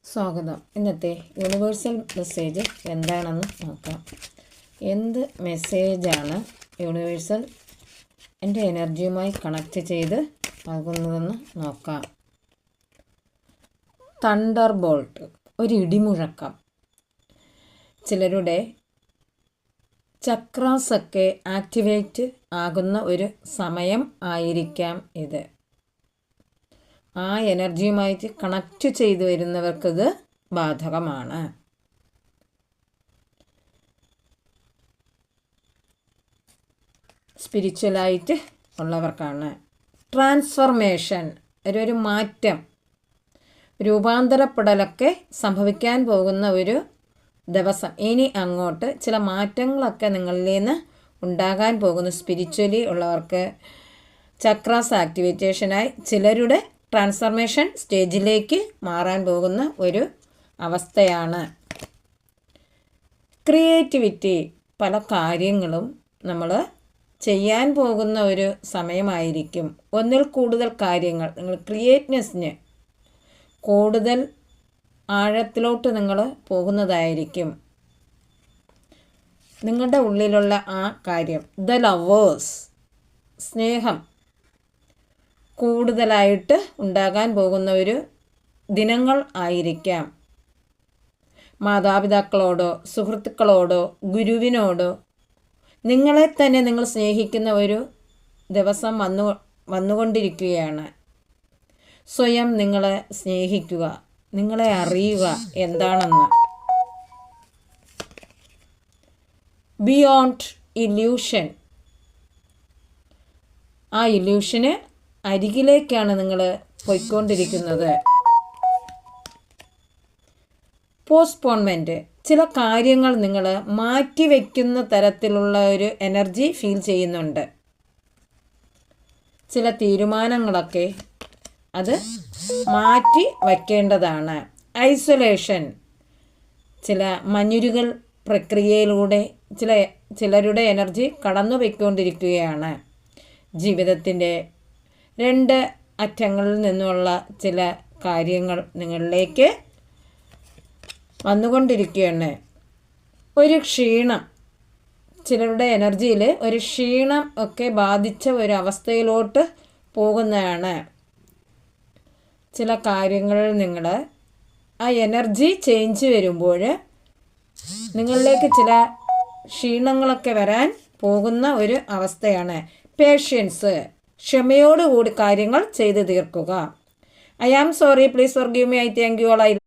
സ്വാഗതം. ഇന്നത്തെ universal message എന്താണെന്ന് നോക്കാം. എന്ത് മെസ്സേജാണ് യൂണിവേഴ്സൽ എൻ്റെ എനർജിയുമായി കണക്റ്റ് ചെയ്ത് നൽകുന്നതെന്ന് നോക്കാം. തണ്ടർ ബോൾട്ട്, ഒരു ഇടിമുഴക്കം. ചിലരുടെ ചക്രാസൊക്കെ ആക്ടിവേറ്റ് ആകുന്ന ഒരു സമയം ആയിരിക്കാം ഇത്. ആ എനർജിയുമായിട്ട് കണക്റ്റ് ചെയ്തു വരുന്നവർക്കിത് ബാധകമാണ്. സ്പിരിച്വലായിട്ട് ഉള്ളവർക്കാണ്. ട്രാൻസ്ഫർമേഷൻ, ഒരു മാറ്റം, രൂപാന്തരപ്പെടലൊക്കെ സംഭവിക്കാൻ പോകുന്ന ഒരു ദിവസം. ഇനി അങ്ങോട്ട് ചില മാറ്റങ്ങളൊക്കെ നിങ്ങളിൽ നിന്ന് ഉണ്ടാകാൻ പോകുന്നു. സ്പിരിച്വലി ഉള്ളവർക്ക് ചക്രാസ് ആക്ടിവേറ്റേഷനായി ചിലരുടെ ട്രാൻസ്ഫർമേഷൻ സ്റ്റേജിലേക്ക് മാറാൻ പോകുന്ന ഒരു അവസ്ഥയാണ്. ക്രിയേറ്റിവിറ്റി, പല കാര്യങ്ങളും നമ്മൾ ചെയ്യാൻ പോകുന്ന ഒരു സമയമായിരിക്കും. ഒന്നിൽ കൂടുതൽ കാര്യങ്ങൾ നിങ്ങൾ ക്രിയേറ്റ്നെസ്സിന് കൂടുതൽ ആഴത്തിലോട്ട് നിങ്ങൾ പോകുന്നതായിരിക്കും. നിങ്ങളുടെ ഉള്ളിലുള്ള ആ കാര്യം, ദ ലവേഴ്സ്, സ്നേഹം കൂടുതലായിട്ട് ഉണ്ടാകാൻ പോകുന്ന ഒരു ദിനങ്ങൾ ആയിരിക്കാം. മാതാപിതാക്കളോടോ സുഹൃത്തുക്കളോടോ ഗുരുവിനോടോ നിങ്ങളെ തന്നെ നിങ്ങൾ സ്നേഹിക്കുന്ന ഒരു ദിവസം വന്നുകൊണ്ടിരിക്കുകയാണ്. സ്വയം നിങ്ങളെ സ്നേഹിക്കുക, നിങ്ങളെ അറിയുക എന്താണെന്ന്. ബിയോണ്ട് ഇല്യൂഷൻ, ആ ഇല്യൂഷന് അരികിലേക്കാണ് നിങ്ങൾ പോയിക്കൊണ്ടിരിക്കുന്നത്. പോസ്റ്റ്പോൺമെൻറ്റ്, ചില കാര്യങ്ങൾ നിങ്ങൾ മാറ്റിവെക്കുന്ന തരത്തിലുള്ള ഒരു എനർജി ഫീൽ ചെയ്യുന്നുണ്ട്. ചില തീരുമാനങ്ങളൊക്കെ അത് മാറ്റി വയ്ക്കേണ്ടതാണ്. ഐസൊലേഷൻ, ചില മഞ്ഞുരുകൽ പ്രക്രിയയിലൂടെ ചിലരുടെ എനർജി കടന്നു പോയിക്കൊണ്ടിരിക്കുകയാണ്. ജീവിതത്തിൻ്റെ രണ്ട് അറ്റങ്ങളിൽ നിന്നുള്ള ചില കാര്യങ്ങൾ നിങ്ങളിലേക്ക് വന്നുകൊണ്ടിരിക്കുകയാണ്. ഒരു ക്ഷീണം, ചിലരുടെ എനർജിയിൽ ഒരു ക്ഷീണം ഒക്കെ ബാധിച്ച ഒരു അവസ്ഥയിലോട്ട് പോകുന്നതാണ്. ചില കാര്യങ്ങളിൽ നിങ്ങൾ ആ എനർജി ചേഞ്ച് വരുമ്പോൾ നിങ്ങളിലേക്ക് ചില ക്ഷീണങ്ങളൊക്കെ വരാൻ പോകുന്ന ഒരു അവസ്ഥയാണ്. പേഷ്യൻസ്, ക്ഷമയോടുകൂടി കാര്യങ്ങൾ ചെയ്തു തീർക്കുക. I am sorry, please forgive me, I thank you all.